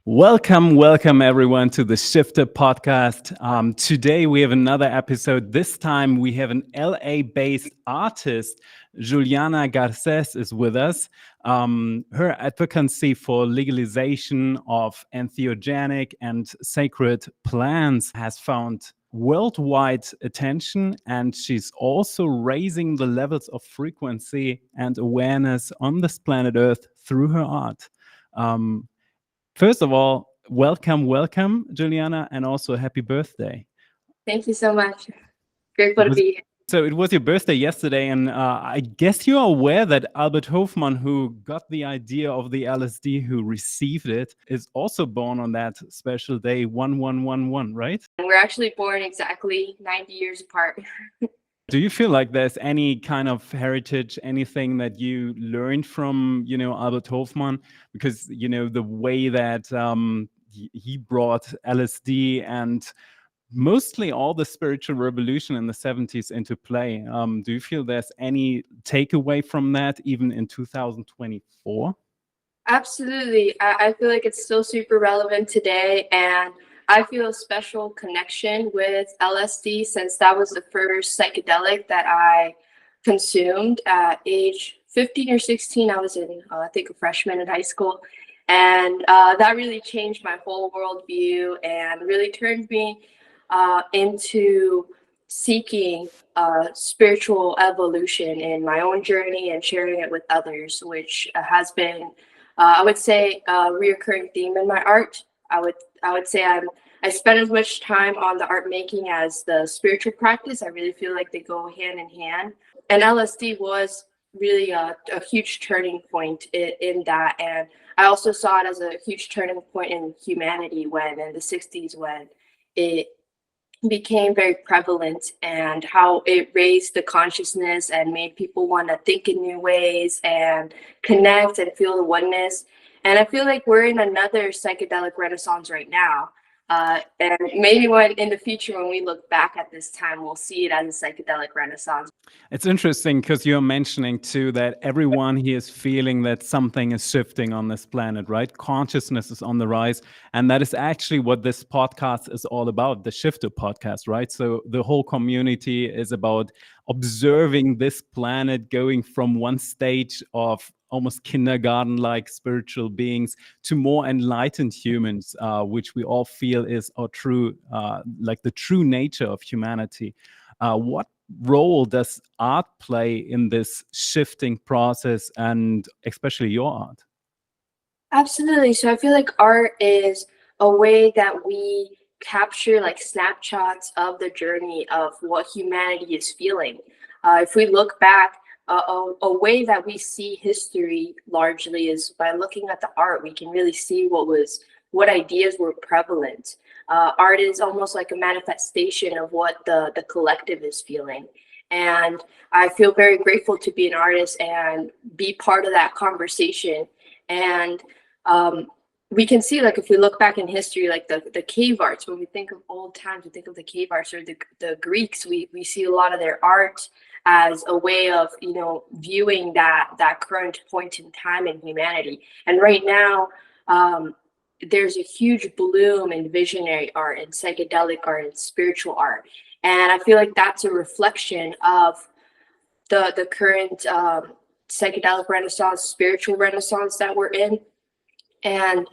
Welcome everyone to the Shifter podcast. Today we have another episode. This time we have an LA-based artist. Juliana Garces is with us. Her advocacy for legalization of entheogenic and sacred plants has found worldwide attention, and she's also raising the levels of frequency and awareness on this planet Earth through her art. Um, First of all, welcome, Juliana, and also happy birthday. Thank you so much. It Grateful to was be here. so it was your birthday yesterday, and I guess you are aware that Albert Hofmann, who got the idea of the LSD, who received it, is also born on that special day, 1111, right? We're actually born exactly 90 years apart. Do you feel like there's any kind of heritage, anything that you learned from, Albert Hofmann? Because, the way that he brought LSD and mostly all the spiritual revolution in the 70s into play. Do you feel there's any takeaway from that, even in 2024? Absolutely. I feel like it's still super relevant today, and I feel a special connection with LSD since that was the first psychedelic that I consumed at age 15 or 16. I was in, I think, a freshman in high school. And that really changed my whole worldview and really turned me into seeking spiritual evolution in my own journey and sharing it with others, which has been, I would say, a reoccurring theme in my art. I would say I spend as much time on the art making as the spiritual practice. I really feel like they go hand in hand. And LSD was really a huge turning point in that. And I also saw it as a huge turning point in humanity when in the 60s when it became very prevalent and how it raised the consciousness and made people want to think in new ways and connect and feel the oneness. And I feel like we're in another psychedelic renaissance right now. And maybe when in the future, when we look back at this time, we'll see it as a psychedelic renaissance. It's interesting because you're mentioning too that everyone here is feeling that something is shifting on this planet, right? Consciousness is on the rise. And that is actually what this podcast is all about, the Shifter podcast, right? So the whole community is about observing this planet going from one stage of almost kindergarten-like spiritual beings to more enlightened humans, which we all feel is our true, like the true nature of humanity. What role does art play in this shifting process, and especially your art? Absolutely. So I feel like art is a way that we capture like snapshots of the journey of what humanity is feeling. If we look back, a way that we see history largely is by looking at the art. We can really see what ideas were prevalent. Art is almost like a manifestation of what the collective is feeling. And I feel very grateful to be an artist and be part of that conversation. And we can see, like, if we look back in history, like the cave arts, when we think of old times, we think of the cave arts, or the Greeks, we see a lot of their art as a way of, viewing that current point in time in humanity. And right now, there's a huge bloom in visionary art and psychedelic art and spiritual art. And I feel like that's a reflection of the current psychedelic renaissance, spiritual renaissance that we're in. And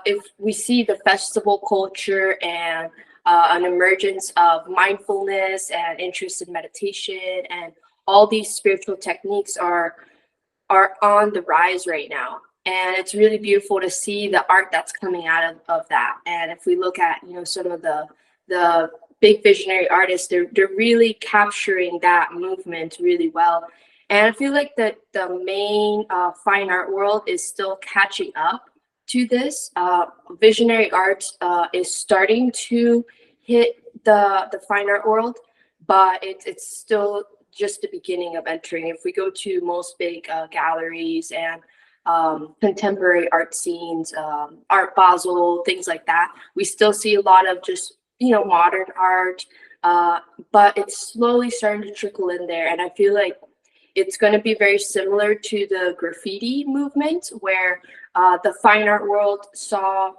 if we see the festival culture and an emergence of mindfulness and interest in meditation, and all these spiritual techniques are on the rise right now. And it's really beautiful to see the art that's coming out of that. And if we look at, some of the big visionary artists, they're really capturing that movement really well. And I feel like the main fine art world is still catching up to this. Visionary art is starting to hit the fine art world, but it's still just the beginning of entering. If we go to most big galleries and contemporary art scenes, Art Basel, things like that, we still see a lot of just, modern art, but it's slowly starting to trickle in there. And I feel like it's going to be very similar to the graffiti movement, where the fine art world saw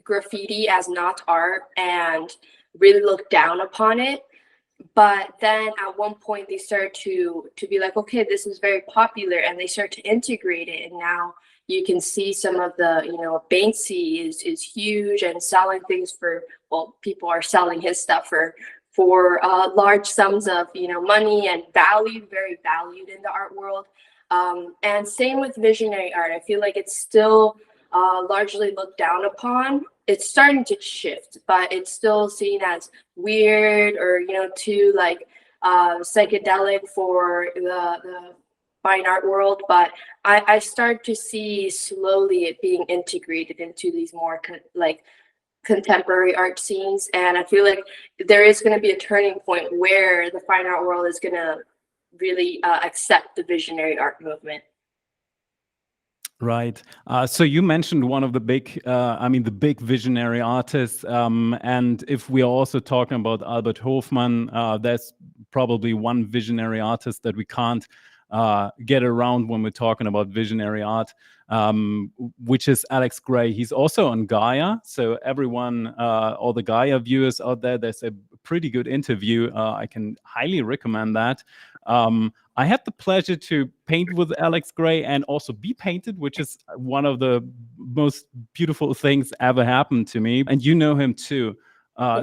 graffiti as not art and really looked down upon it. But then at one point they started to be like, okay, this is very popular, and they start to integrate it. And now you can see some of the, Banksy is huge and selling things for, well, people are selling his stuff for large sums of money, and very valued in the art world. And same with visionary art. I feel like it's still largely looked down upon. It's starting to shift, but it's still seen as weird, or too like psychedelic for the fine art world. But I start to see slowly it being integrated into these more contemporary art scenes, and I feel like there is going to be a turning point where the fine art world is going to really accept the visionary art movement. Right. So you mentioned one of the big, the big visionary artists. And if we are also talking about Albert Hofmann, there's probably one visionary artist that we can't get around when we're talking about visionary art, which is Alex Gray. He's also on Gaia. So everyone, all the Gaia viewers out there, there's a pretty good interview. I can highly recommend that. I had the pleasure to paint with Alex Gray and also be painted, which is one of the most beautiful things ever happened to me. And you know him too.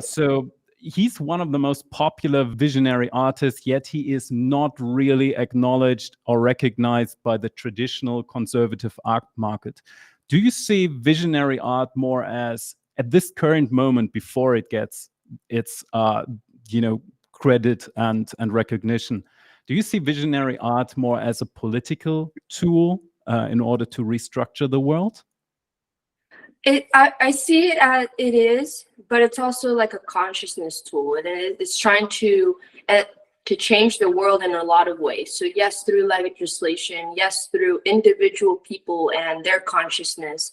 So he's one of the most popular visionary artists, yet he is not really acknowledged or recognized by the traditional conservative art market. Do you see visionary art more as, at this current moment, before it gets its credit and recognition, do you see visionary art more as a political tool in order to restructure the world? I see it as it is, but it's also like a consciousness tool, and it's trying to change the world in a lot of ways. So yes, through legislation, yes, through individual people and their consciousness.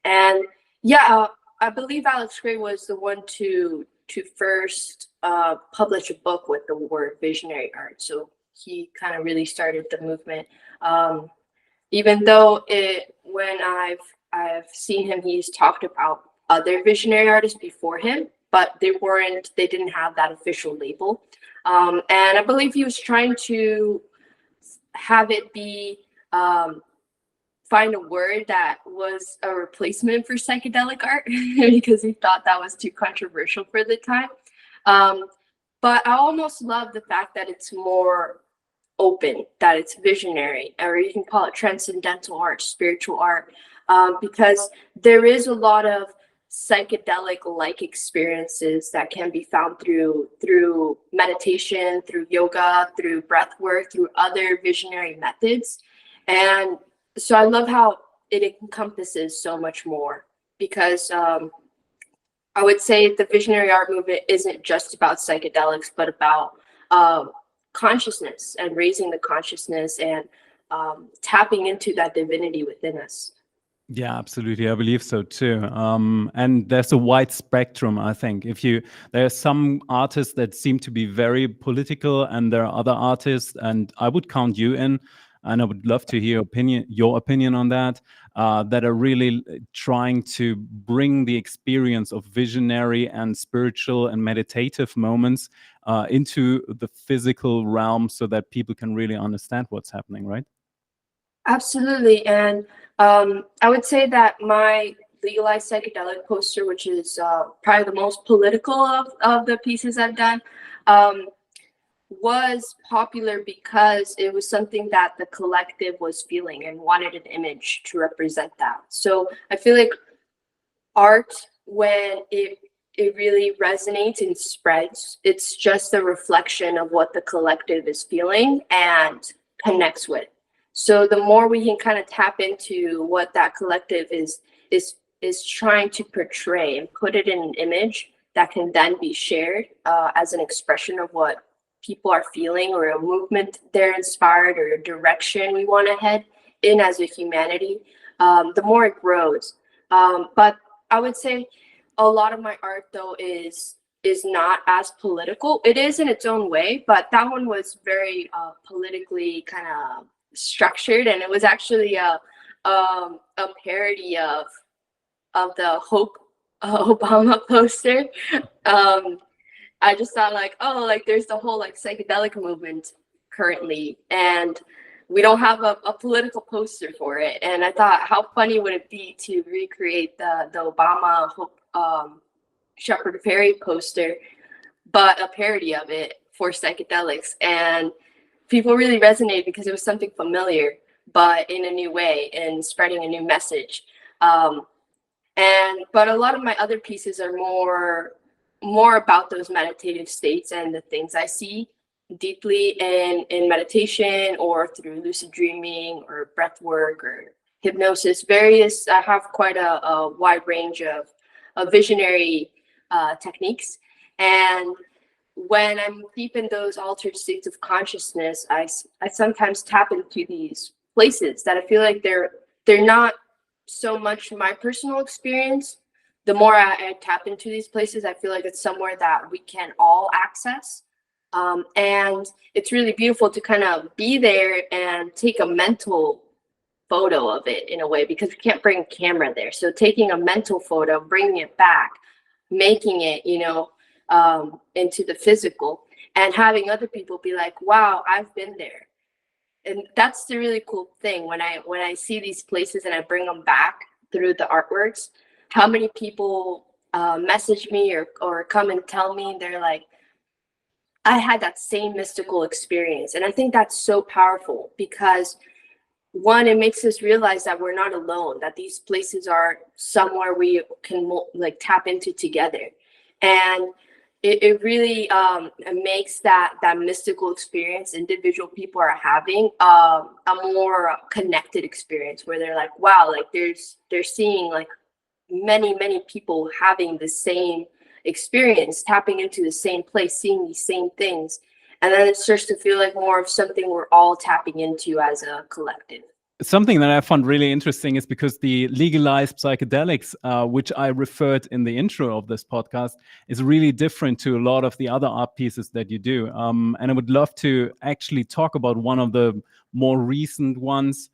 And yeah, I believe Alex Gray was the one to first publish a book with the word visionary art. So he kind of really started the movement. Even though when I've seen him, he's talked about other visionary artists before him, but they didn't have that official label. And I believe he was trying to have it be, find a word that was a replacement for psychedelic art because he thought that was too controversial for the time. But I almost love the fact that it's more open, that it's visionary, or you can call it transcendental art, spiritual art, because there is a lot of psychedelic-like experiences that can be found through meditation, through yoga, through breath work, through other visionary methods. And so I love how it encompasses so much more, because I would say the visionary art movement isn't just about psychedelics, but about consciousness and raising the consciousness and tapping into that divinity within us. Yeah, absolutely. I believe so too. And there's a wide spectrum, I think. There are some artists that seem to be very political, and there are other artists, and I would count you in, and I would love to hear your opinion on that, that are really trying to bring the experience of visionary and spiritual and meditative moments into the physical realm so that people can really understand what's happening, right? Absolutely. And I would say that my legalized psychedelic poster, which is probably the most political of the pieces I've done, was popular because it was something that the collective was feeling and wanted an image to represent that. So I feel like art, when it really resonates and spreads, it's just a reflection of what the collective is feeling and connects with. So the more we can kind of tap into what that collective is trying to portray and put it in an image that can then be shared as an expression of what people are feeling, or a movement they're inspired, or a direction we want to head in as a humanity, the more it grows. But I would say a lot of my art, though, is not as political. It is in its own way, but that one was very politically kind of structured, and it was actually a parody of the Hope Obama poster. Um, I just thought like, oh, like there's the whole like psychedelic movement currently, and we don't have a political poster for it. And I thought, how funny would it be to recreate the Obama Shepherd Ferry poster, but a parody of it for psychedelics. And people really resonated because it was something familiar, but in a new way and spreading a new message. Um, but a lot of my other pieces are more about those meditative states and the things I see deeply in meditation or through lucid dreaming or breath work or hypnosis. I have quite a wide range of visionary techniques. And when I'm deep in those altered states of consciousness, I sometimes tap into these places that I feel like they're not so much my personal experience. The more I tap into these places, I feel like it's somewhere that we can all access. And it's really beautiful to kind of be there and take a mental photo of it in a way, because you can't bring a camera there. So taking a mental photo, bringing it back, making it, into the physical, and having other people be like, wow, I've been there. And that's the really cool thing when I see these places and I bring them back through the artworks, how many people message me or come and tell me, they're like, I had that same mystical experience. And I think that's so powerful because one, it makes us realize that we're not alone, that these places are somewhere we can like tap into together. And it really makes that mystical experience individual people are having a more connected experience, where they're like, wow, like they're seeing like many people having the same experience, tapping into the same place, seeing these same things. And then it starts to feel like more of something we're all tapping into as a collective. Something that I found really interesting is because the legalized psychedelics, which I referred in the intro of this podcast, is really different to a lot of the other art pieces that you do. And I would love to actually talk about one of the more recent ones,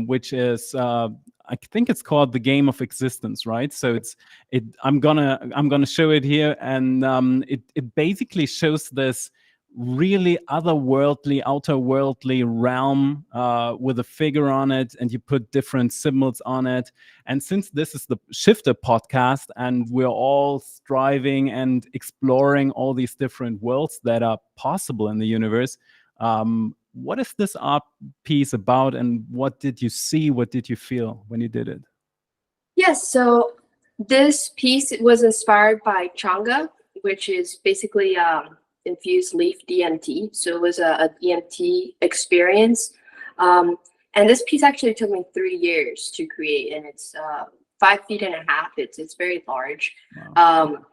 which is I think it's called The Game of Existence, right? So I'm gonna show it here, and it basically shows this really otherworldly, outerworldly realm with a figure on it, and you put different symbols on it. And since this is the Shifter podcast, and we're all striving and exploring all these different worlds that are possible in the universe, what is this art piece about, and what did you see? What did you feel when you did it? Yes, so this piece was inspired by Changa, which is basically infused leaf DMT. So it was a DMT experience. And this piece actually took me 3 years to create, and it's 5.5 feet. It's very large. Wow.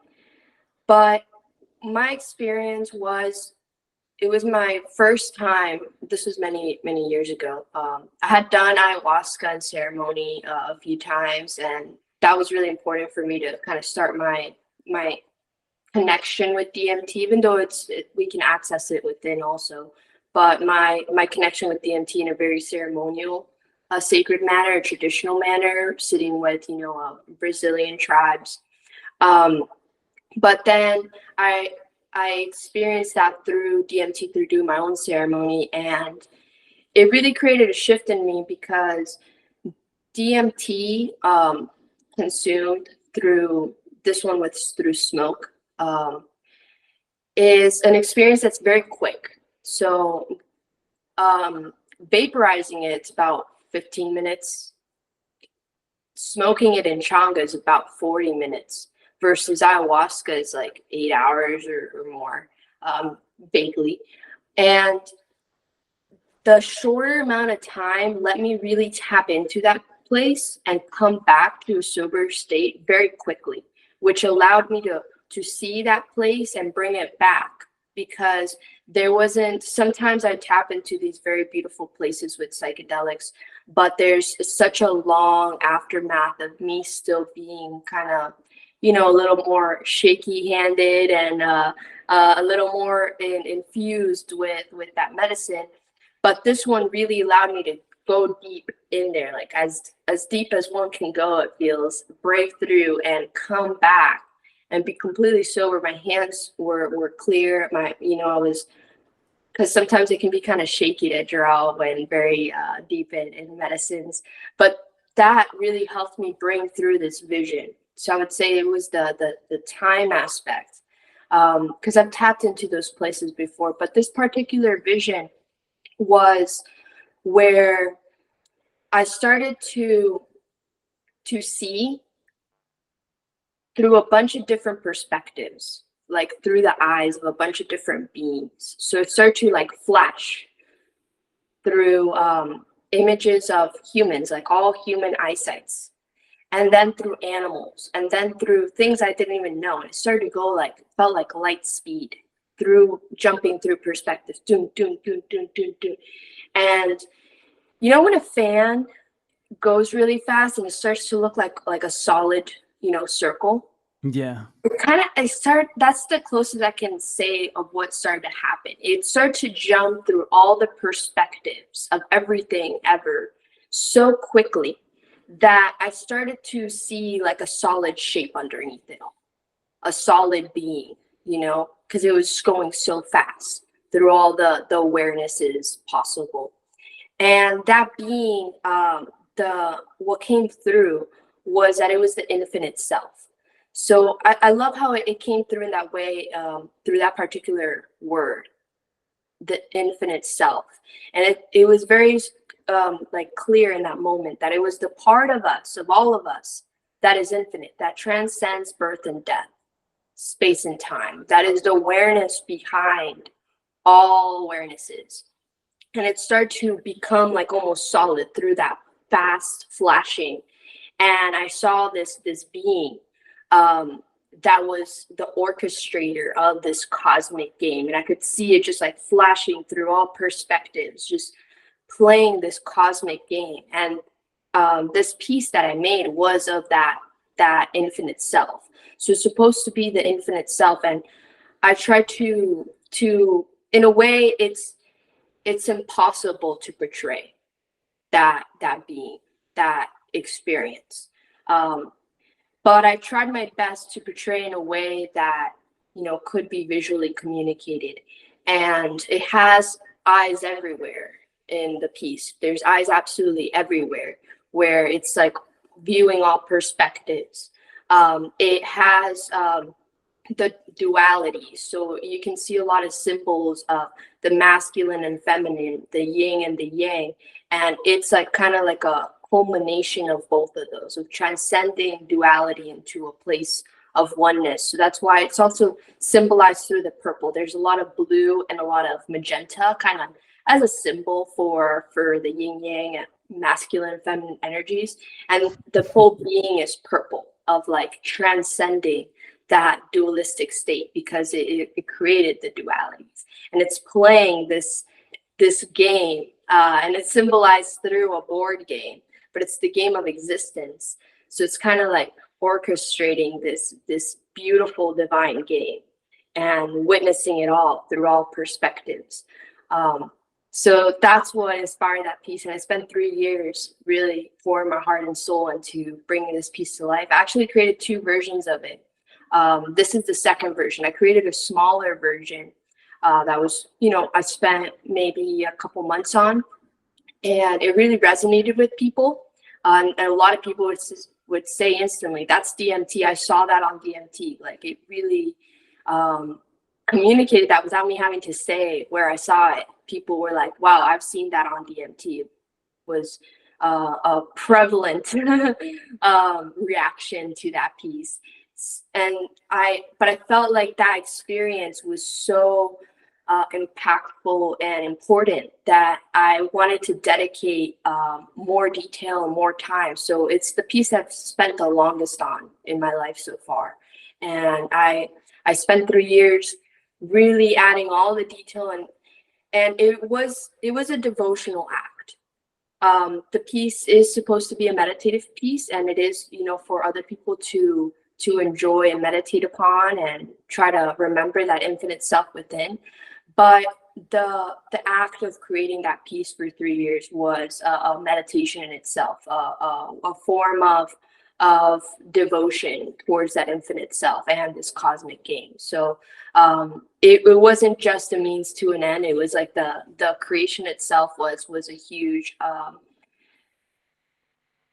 But my experience it was my first time. This was many years ago. I had done ayahuasca and ceremony a few times, and that was really important for me to kind of start my connection with DMT, even though we can access it within also. But my connection with DMT in a very ceremonial, sacred manner, a traditional manner, sitting with Brazilian tribes. But then I experienced that through DMT, through doing my own ceremony, and it really created a shift in me, because DMT consumed through through smoke is an experience that's very quick. So vaporizing it's about 15 minutes. Smoking it in Changa is about 40 minutes. Versus ayahuasca is like 8 hours or more, vaguely. And the shorter amount of time let me really tap into that place and come back to a sober state very quickly, which allowed me to see that place and bring it back, because sometimes I tap into these very beautiful places with psychedelics, but there's such a long aftermath of me still being kind of, a little more shaky handed and a little more infused with that medicine. But this one really allowed me to go deep in there, like as deep as one can go. It feels, break through and come back and be completely sober. My hands were clear. I was, because sometimes it can be kind of shaky to draw when very deep in medicines, but that really helped me bring through this vision. So I would say it was the time aspect, because I've tapped into those places before, but this particular vision was where I started to see through a bunch of different perspectives, like through the eyes of a bunch of different beings. So it started to like flash through images of humans, like all human eyesights, and then through animals, and then through things I didn't even know. And it started to go like, felt like light speed through jumping through perspectives, doom, doom, doom, doom, doom, doom. And you know when a fan goes really fast and it starts to look like a solid, circle? Yeah. That's the closest I can say of what started to happen. It started to jump through all the perspectives of everything ever so quickly that I started to see like a solid shape underneath it all, a solid being, because it was going so fast through all the awarenesses possible. And that being, what came through was that it was the infinite self. So I love how it came through in that way, through that particular word, the infinite self. And it was very like clear in that moment that it was the part of us, of all of us, that is infinite, that transcends birth and death, space and time. That is the awareness behind all awarenesses. And it started to become like almost solid through that fast flashing. And I saw this being that was the orchestrator of this cosmic game. And I could see it just like flashing through all perspectives, just playing this cosmic game. And this piece that I made was of that infinite self. So it's supposed to be the infinite self. And I try to in a way, it's impossible to portray that being, that experience. But I tried my best to portray in a way that, could be visually communicated. And it has eyes everywhere in the piece. There's eyes absolutely everywhere, where it's like viewing all perspectives. It has the duality. So you can see a lot of symbols of the masculine and feminine, the yin and the yang. And it's like kind of like a culmination of both of those, of transcending duality into a place of oneness. So that's why it's also symbolized through the purple. There's a lot of blue and a lot of magenta kind of as a symbol for the yin yang and masculine and feminine energies. And the whole being is purple, of like transcending that dualistic state, because it created the dualities. And it's playing this game, and it's symbolized through a board game, but it's the game of existence. So it's kind of like orchestrating this beautiful divine game and witnessing it all through all perspectives. So that's what inspired that piece. And I spent 3 years really pouring my heart and soul into bringing this piece to life. I actually created 2 versions of it. This is the second version. I created a smaller version that was, I spent maybe a couple months on, and it really resonated with people. And a lot of people would say instantly, that's DMT. I saw that on DMT. Like it really communicated that without me having to say where I saw it. People were like, wow, I've seen that on DMT. It was a prevalent reaction to that piece. But I felt like that experience was so impactful and important that I wanted to dedicate more detail and more time. So it's the piece I've spent the longest on in my life so far. And I spent 3 years really adding all the detail, and it was a devotional act. The piece is supposed to be a meditative piece, and it is, for other people to enjoy and meditate upon and try to remember that infinite self within. But the act of creating that piece for 3 years was a meditation in itself, a form of devotion towards that infinite self and this cosmic game. So it wasn't just a means to an end. It was like the creation itself was a huge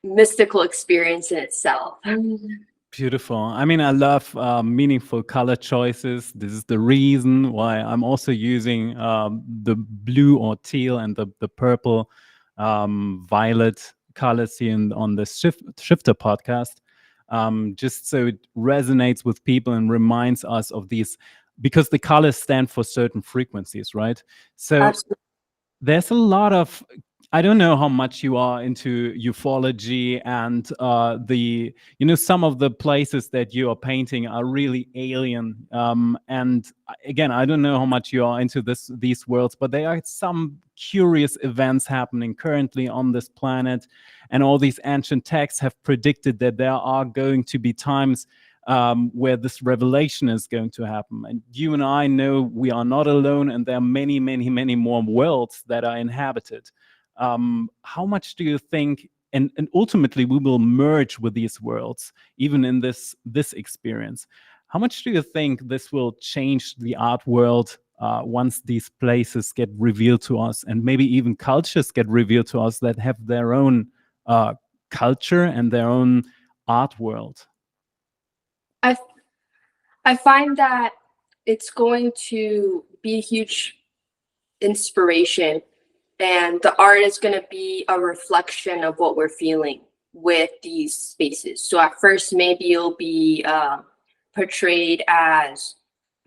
mystical experience in itself. Beautiful. I mean, I love meaningful color choices. This is the reason why I'm also using the blue or teal and the purple, violet colors here on the Shifter podcast, just so it resonates with people and reminds us of these, because the colors stand for certain frequencies, right? So Absolutely. there's a lot of, I don't know how much you are into ufology and some of the places that you are painting are really alien. And again, I don't know how much you are into these worlds, but there are some curious events happening currently on this planet, and all these ancient texts have predicted that there are going to be times where this revelation is going to happen. And you and I know we are not alone, and there are many, many, many more worlds that are inhabited. How much do you think, and ultimately we will merge with these worlds, even in this experience? How much do you think this will change the art world once these places get revealed to us, and maybe even cultures get revealed to us that have their own culture and their own art world? I I find that it's going to be a huge inspiration, and the art is going to be a reflection of what we're feeling with these spaces. So at first, maybe it'll be portrayed as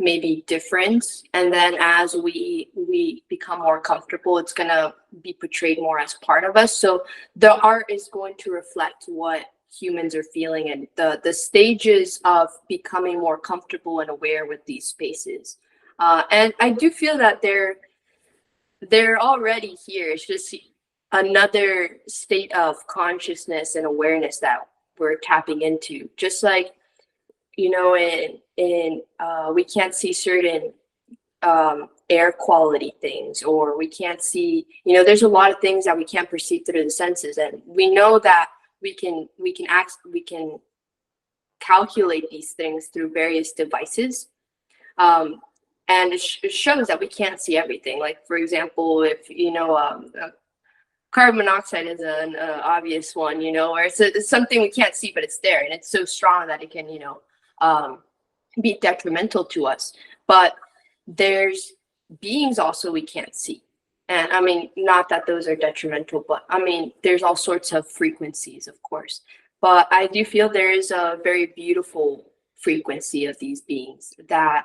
maybe different, and then as we become more comfortable, it's going to be portrayed more as part of us. So the art is going to reflect what humans are feeling, and the stages of becoming more comfortable and aware with these spaces. And I do feel that they're already here. It's just another state of consciousness and awareness that we're tapping into. Just like, in we can't see certain air quality things, or we can't see, there's a lot of things that we can't perceive through the senses, and we know that we can calculate these things through various devices. And it shows that we can't see everything. Like, for example, if carbon monoxide is an obvious one, or it's something we can't see, but it's there, and it's so strong that it can be detrimental to us. But there's beings also we can't see. And I mean, not that those are detrimental, but I mean, there's all sorts of frequencies, of course. But I do feel there is a very beautiful frequency of these beings that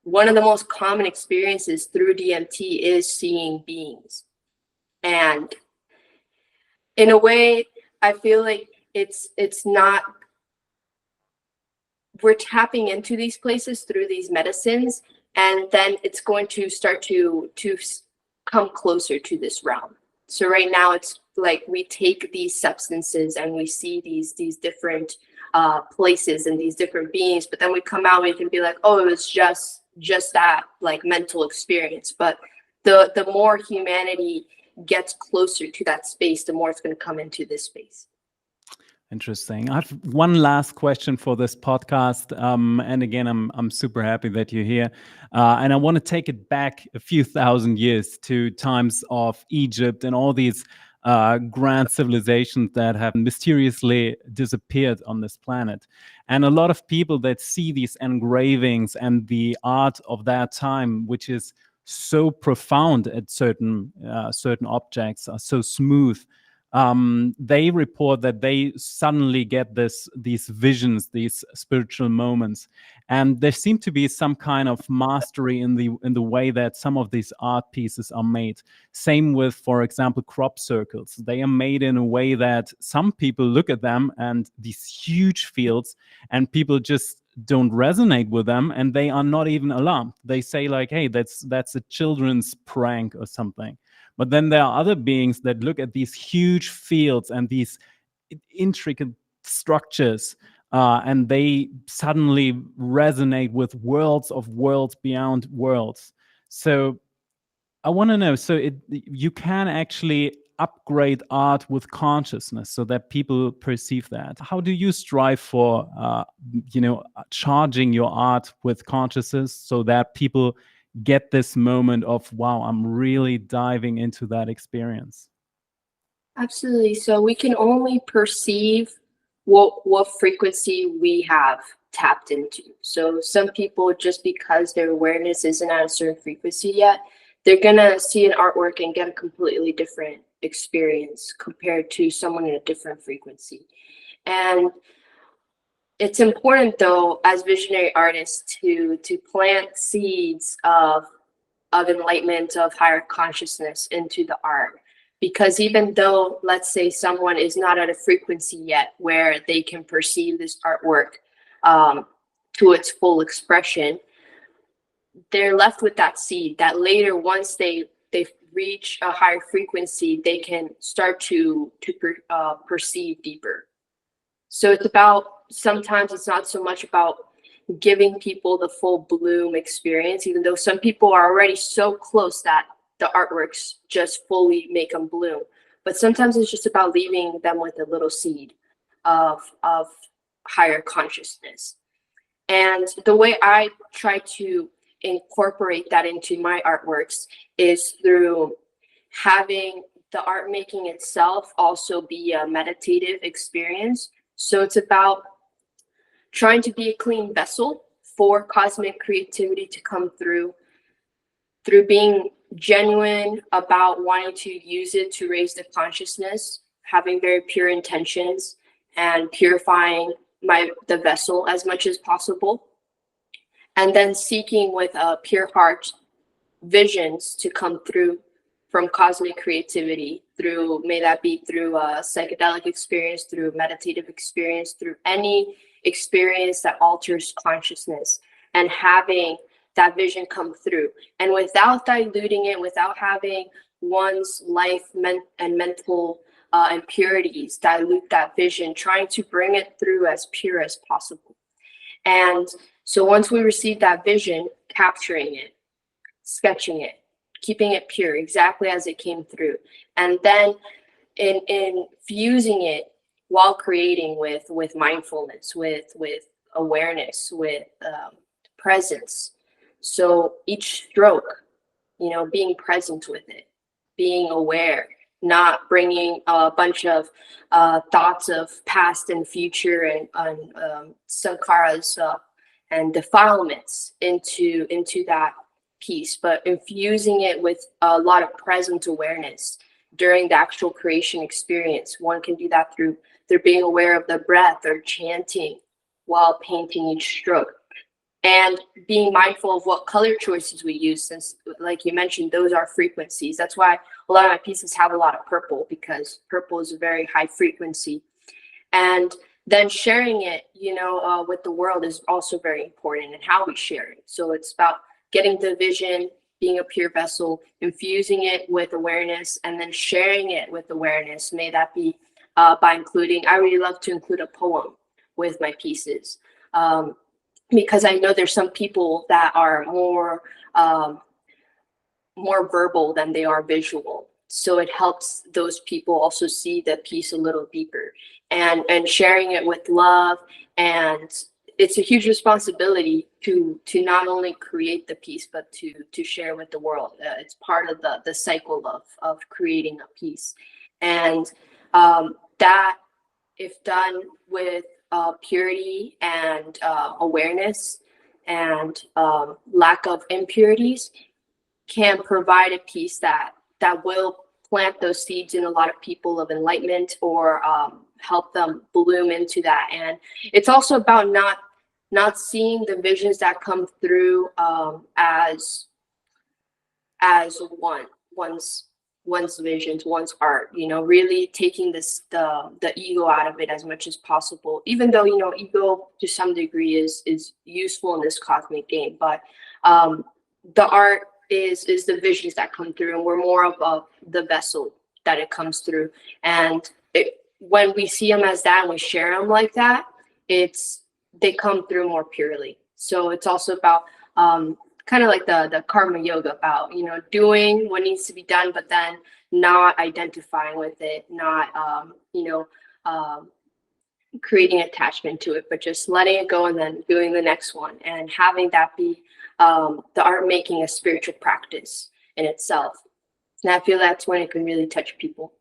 one of the most common experiences through DMT is seeing beings. And in a way, I feel like it's not, we're tapping into these places through these medicines, and then it's going to start to come closer to this realm. So right now it's like we take these substances and we see these different places and these different beings, but then we come out, we can be like, oh, it was just that like mental experience. But the more humanity gets closer to that space, the more it's going to come into this space. Interesting. I have one last question for this podcast. And again, I'm super happy that you're here. And I want to take it back a few thousand years to times of Egypt and all these grand civilizations that have mysteriously disappeared on this planet. And a lot of people that see these engravings and the art of that time, which is so profound at certain objects, are so smooth. They report that they suddenly get these visions, these spiritual moments, and there seemed to be some kind of mastery in the way that some of these art pieces are made. Same with, for example, crop circles. They are made in a way that some people look at them and these huge fields, and people just don't resonate with them, and they are not even alarmed. They say like, "Hey, that's a children's prank or something." But then there are other beings that look at these huge fields and these intricate structures, and they suddenly resonate with worlds of worlds beyond worlds. So I want to know, so you can actually upgrade art with consciousness so that people perceive that. How do you strive for, charging your art with consciousness so that people get this moment of, wow, I'm really diving into that experience? Absolutely. So we can only perceive what frequency we have tapped into. So some people, just because their awareness isn't at a certain frequency yet, they're gonna see an artwork and get a completely different experience compared to someone in a different frequency. And it's important though, as visionary artists, to plant seeds of enlightenment, of higher consciousness into the art. Because even though, let's say, someone is not at a frequency yet where they can perceive this artwork to its full expression, they're left with that seed that later, once they reach a higher frequency, they can start to perceive deeper. So it's about, sometimes it's not so much about giving people the full bloom experience, even though some people are already so close that the artworks just fully make them bloom. But sometimes it's just about leaving them with a little seed of higher consciousness. And the way I try to incorporate that into my artworks is through having the art making itself also be a meditative experience. So it's about trying to be a clean vessel for cosmic creativity to come through being genuine about wanting to use it to raise the consciousness, having very pure intentions, and purifying the vessel as much as possible, and then seeking with a pure heart visions to come through from cosmic creativity, through, may that be through a psychedelic experience, through a meditative experience, through any experience that alters consciousness, and having that vision come through. And without diluting it, without having one's life and mental impurities dilute that vision, trying to bring it through as pure as possible. And so once we receive that vision, capturing it, sketching it, keeping it pure exactly as it came through, and then in fusing it while creating with mindfulness, with awareness, with presence. So each stroke, being present with it, being aware, not bringing a bunch of thoughts of past and future and sankharas and defilements into that piece, but infusing it with a lot of present awareness during the actual creation experience. One can do that through being aware of the breath or chanting while painting each stroke, and being mindful of what color choices we use, since, like you mentioned, those are frequencies. That's why a lot of my pieces have a lot of purple, because purple is a very high frequency. And then sharing it, with the world is also very important, and how we share it. So it's about getting the vision, being a pure vessel, infusing it with awareness, and then sharing it with awareness. May that be by including, I really love to include a poem with my pieces, because I know there's some people that are more verbal than they are visual. So it helps those people also see the piece a little deeper, and sharing it with love. And it's a huge responsibility to not only create the piece, but to share with the world. It's part of the cycle of creating a piece. And that, if done with purity and awareness and lack of impurities, can provide a piece that will plant those seeds in a lot of people of enlightenment, or help them bloom into that. And it's also about not seeing the visions that come through as one's visions, one's art, really taking the ego out of it as much as possible, even though, ego to some degree is useful in this cosmic game. But the art is the visions that come through, and we're more of the vessel that it comes through. And when we see them as that and we share them like that, they come through more purely. So it's also about kind of like the karma yoga about, doing what needs to be done, but then not identifying with it, not um, creating attachment to it, but just letting it go and then doing the next one, and having that be the art making a spiritual practice in itself. And I feel that's when it can really touch people.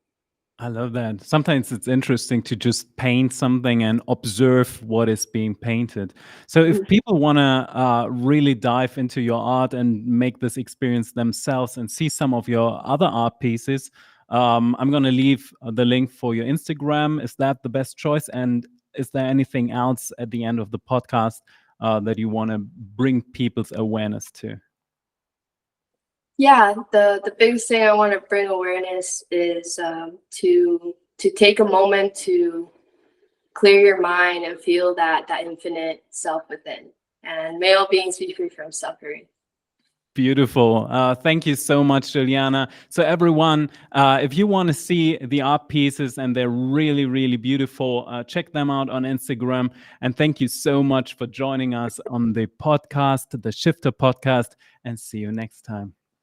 I love that. Sometimes it's interesting to just paint something and observe what is being painted. So, if Mhm. people want to really dive into your art and make this experience themselves and see some of your other art pieces, I'm going to leave the link for your Instagram. Is that the best choice? And is there anything else at the end of the podcast that you want to bring people's awareness to? Yeah, the biggest thing I want to bring awareness is to take a moment to clear your mind and feel that infinite self within. And may all beings be free from suffering. Beautiful. Thank you so much, Juliana. So, everyone, if you want to see the art pieces and they're really, really beautiful, check them out on Instagram. And thank you so much for joining us on the podcast, the Shifter podcast, and see you next time.